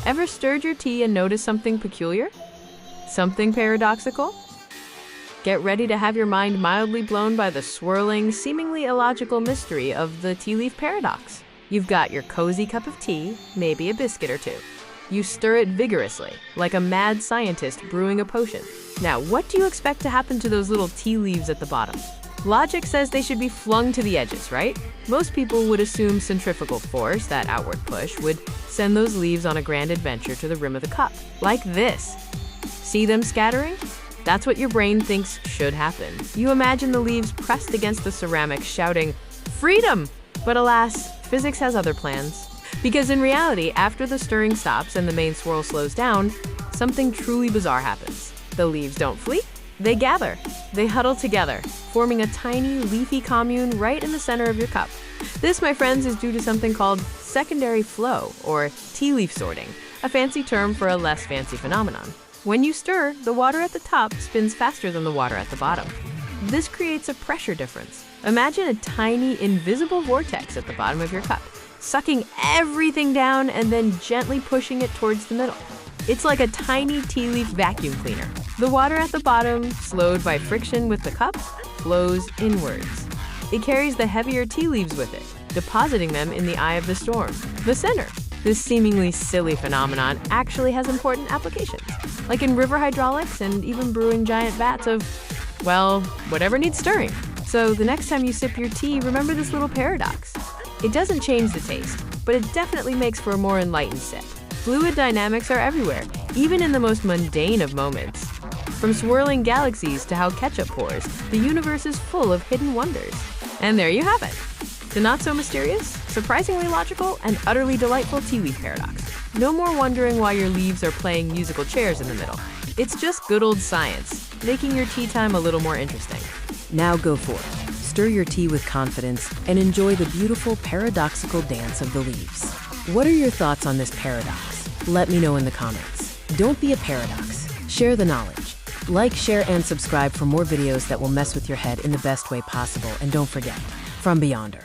Ever stirred your tea and noticed something peculiar? Something paradoxical? Get ready to have your mind mildly blown by the swirling, seemingly illogical mystery of the tea leaf paradox. You've got your cozy cup of tea, maybe a biscuit or two. You stir it vigorously, like a mad scientist brewing a potion. Now, what do you expect to happen to those little tea leaves at the bottom? Logic says they should be flung to the edges, right? Most people would assume centrifugal force, that outward push, would send those leaves on a grand adventure to the rim of the cup, like this. See them scattering? That's what your brain thinks should happen. You imagine the leaves pressed against the ceramic, shouting, "Freedom!" But alas, physics has other plans. Because in reality, after the stirring stops and the main swirl slows down, something truly bizarre happens. The leaves don't flee, they gather. They huddle together, forming a tiny, leafy commune right in the center of your cup. This, my friends, is due to something called secondary flow, or tea leaf sorting, a fancy term for a less fancy phenomenon. When you stir, the water at the top spins faster than the water at the bottom. This creates a pressure difference. Imagine a tiny, invisible vortex at the bottom of your cup, sucking everything down and then gently pushing it towards the middle. It's like a tiny tea leaf vacuum cleaner. The water at the bottom, slowed by friction with the cup, flows inwards. It carries the heavier tea leaves with it, depositing them in the eye of the storm, the center. This seemingly silly phenomenon actually has important applications, like in river hydraulics and even brewing giant vats of, well, whatever needs stirring. So the next time you sip your tea, remember this little paradox. It doesn't change the taste, but it definitely makes for a more enlightened sip. Fluid dynamics are everywhere, even in the most mundane of moments. From swirling galaxies to how ketchup pours, the universe is full of hidden wonders. And there you have it. The not-so-mysterious, surprisingly logical, and utterly delightful tea leaf paradox. No more wondering why your leaves are playing musical chairs in the middle. It's just good old science, making your tea time a little more interesting. Now go forth, stir your tea with confidence, and enjoy the beautiful paradoxical dance of the leaves. What are your thoughts on this paradox? Let me know in the comments. Don't be a paradox. Share the knowledge. Like, share, and subscribe for more videos that will mess with your head in the best way possible. And don't forget, from Beyonder.